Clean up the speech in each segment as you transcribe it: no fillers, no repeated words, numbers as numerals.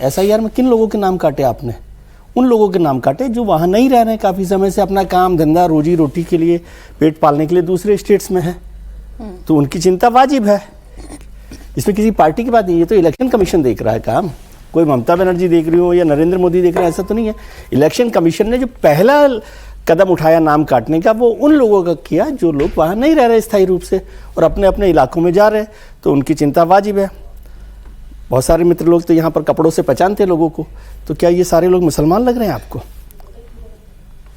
SIR में किन लोगों के नाम काटे आपने? उन लोगों के नाम काटे जो वहाँ नहीं रह रहे हैं काफ़ी समय से, अपना काम धंधा रोजी रोटी के लिए, पेट पालने के लिए दूसरे स्टेट्स में है, तो उनकी चिंता वाजिब है। इसमें किसी पार्टी की बात नहीं, ये तो इलेक्शन कमीशन देख रहा है काम। कोई ममता बनर्जी देख रही हो या नरेंद्र मोदी देख रहे हैं, ऐसा तो नहीं है। इलेक्शन कमीशन ने जो पहला कदम उठाया नाम काटने का, वो उन लोगों का किया जो लोग वहाँ नहीं रह रहे स्थायी रूप से और अपने अपने इलाकों में जा रहे हैं, तो उनकी चिंता वाजिब है। बहुत सारे मित्र लोग तो यहाँ पर कपड़ों से पहचानते लोगों को, तो क्या ये सारे लोग मुसलमान लग रहे हैं आपको?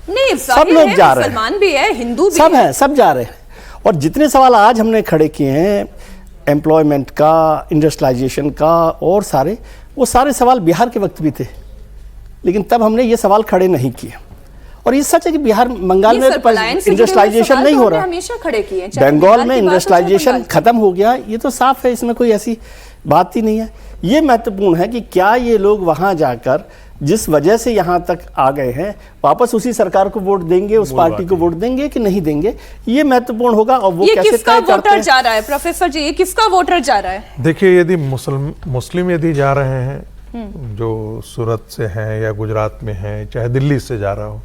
नहीं, सब लोग जा रहे हैं, मुसलमान भी है, हिंदू भी सब है, सब जा रहे हैं। और जितने सवाल आज हमने खड़े किए हैं एम्प्लॉयमेंट का, इंडस्ट्रियलाइजेशन का और सारे, वो सारे सवाल बिहार के वक्त भी थे, लेकिन तब हमने ये सवाल खड़े नहीं किए। और ये सच है कि बिहार, बंगाल में इंडस्ट्रियलाइजेशन नहीं हो रहा, हमेशा खड़े किए, बंगाल में इंडस्ट्रियलाइजेशन खत्म हो गया, ये तो साफ है, इसमें कोई ऐसी बात ही नहीं है। ये महत्वपूर्ण है कि क्या ये लोग वहां जाकर जिस वजह से यहाँ तक आ गए हैं, वापस उसी सरकार को वोट देंगे, उस पार्टी को वोट देंगे कि नहीं देंगे, ये महत्वपूर्ण होगा। और वो कैसे किसका वोटर जा रहा है प्रोफेसर जी, ये किसका वोटर जा रहा है? देखिए, यदि मुस्लिम यदि जा रहे हैं जो सूरत से हैं या गुजरात में हैं, चाहे दिल्ली से जा रहा हो,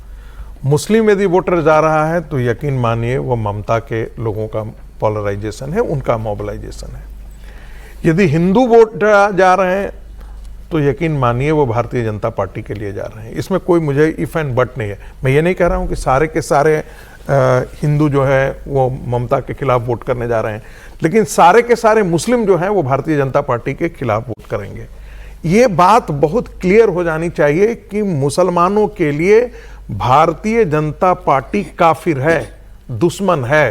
मुस्लिम यदि वोटर जा रहा है तो यकीन मानिए वो ममता के लोगों का पोलराइजेशन है, उनका मोबिलाइजेशन है। यदि हिंदू वोटर जा रहे हैं तो यकीन मानिए वो भारतीय जनता पार्टी के लिए जा रहे हैं। इसमें कोई मुझे इफ एंड बट नहीं है। मैं ये नहीं कह रहा हूँ कि सारे के सारे हिंदू जो है वो ममता के खिलाफ वोट करने जा रहे हैं, लेकिन सारे के सारे मुस्लिम जो हैं वो भारतीय जनता पार्टी के खिलाफ वोट करेंगे। ये बात बहुत क्लियर हो जानी चाहिए कि मुसलमानों के लिए भारतीय जनता पार्टी काफिर है, दुश्मन है,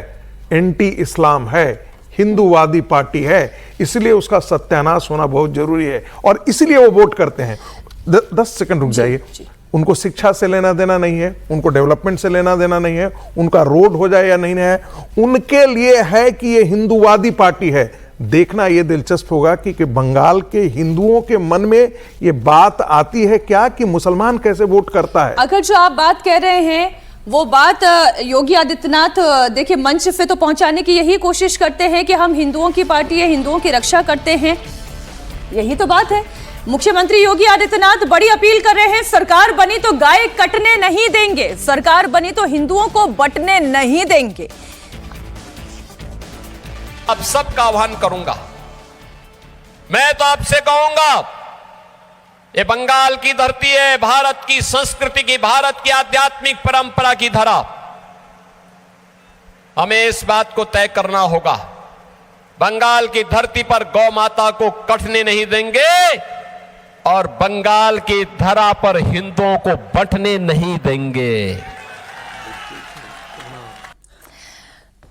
एंटी इस्लाम है, हिंदूवादी पार्टी है, इसलिए उसका सत्यानाश होना बहुत जरूरी है और इसलिए वो वोट करते हैं। 10 सेकंड रुक जाइए। उनको शिक्षा से लेना देना नहीं है, उनको डेवलपमेंट से लेना देना नहीं है, उनका रोड हो जाए या नहीं है, उनके लिए है कि ये हिंदूवादी पार्टी है। देखना ये दिलचस्प होगा कि बंगाल के हिंदुओं के मन में ये बात आती है क्या कि मुसलमान कैसे वोट करता है। अगर जो आप बात कह रहे हैं वो बात योगी आदित्यनाथ देखिए मंच पे तो पहुंचाने की यही कोशिश करते हैं कि हम हिंदुओं की पार्टी है, हिंदुओं की रक्षा करते हैं, यही तो बात है। मुख्यमंत्री योगी आदित्यनाथ बड़ी अपील कर रहे हैं, सरकार बनी तो गाय कटने नहीं देंगे, सरकार बनी तो हिंदुओं को बंटने नहीं देंगे। अब सबका आह्वान करूंगा, मैं तो आपसे कहूंगा, ये बंगाल की धरती है, भारत की संस्कृति की, भारत की आध्यात्मिक परंपरा की धरा। हमें इस बात को तय करना होगा, बंगाल की धरती पर गौ माता को कटने नहीं देंगे और बंगाल की धरा पर हिंदुओं को बंटने नहीं देंगे।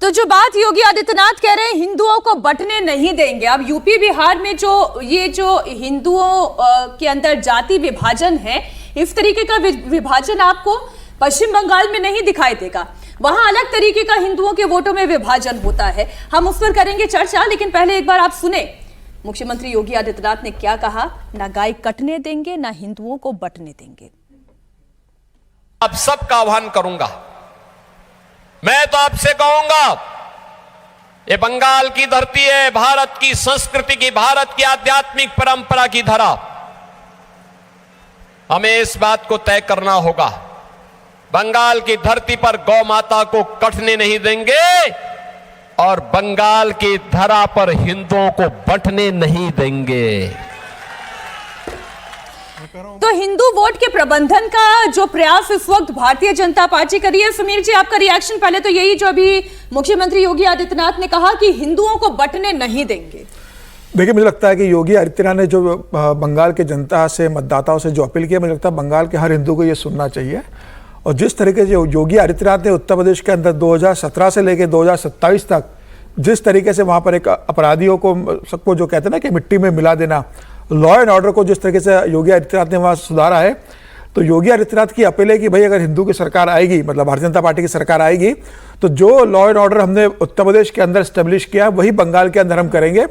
तो जो बात योगी आदित्यनाथ कह रहे हैं हिंदुओं को बंटने नहीं देंगे, अब यूपी बिहार में जो हिंदुओं के अंदर जाति विभाजन है, इस तरीके का विभाजन आपको पश्चिम बंगाल में नहीं दिखाई देगा। वहां अलग तरीके का हिंदुओं के वोटों में विभाजन होता है, हम उस पर करेंगे चर्चा, लेकिन पहले एक बार आप सुने मुख्यमंत्री योगी आदित्यनाथ ने क्या कहा। ना गाय कटने देंगे, ना हिंदुओं को बंटने देंगे। अब सबका आह्वान करूंगा, मैं तो आपसे कहूंगा, ये बंगाल की धरती है, भारत की संस्कृति की, भारत की आध्यात्मिक परंपरा की धरा। हमें इस बात को तय करना होगा, बंगाल की धरती पर गौ माता को कटने नहीं देंगे और बंगाल की धरा पर हिंदुओं को बंटने नहीं देंगे। तो हिंदू वोट के प्रबंधन का जो प्रयास इस वक्त भारतीय जनता पार्टी कर रही है, समीर जी आपका रिएक्शन पहले तो यही, जो अभी मुख्यमंत्री योगी आदित्यनाथ ने कहा कि हिंदुओं को बंटने नहीं देंगे। देखिए, मुझे लगता है कि योगी आदित्यनाथ ने जो बंगाल के जनता से, मतदाताओं से जो अपील किया, मुझे लगता है बंगाल के हर हिंदू को ये सुनना चाहिए। और जिस तरीके से योगी आदित्यनाथ ने उत्तर प्रदेश के अंदर 2017 से लेकर 2027 तक जिस तरीके से वहाँ पर एक अपराधियों को, सबको जो कहते हैं ना कि मिट्टी में मिला देना, लॉ एंड ऑर्डर को जिस तरीके से योगी आदित्यनाथ ने वहाँ सुधारा है, तो योगी आदित्यनाथ की अपील है कि भाई अगर हिंदू की सरकार आएगी, मतलब भारतीय जनता पार्टी की सरकार आएगी, तो जो लॉ एंड ऑर्डर हमने उत्तर प्रदेश के अंदर स्टेब्लिश किया वही बंगाल के अंदर हम करेंगे।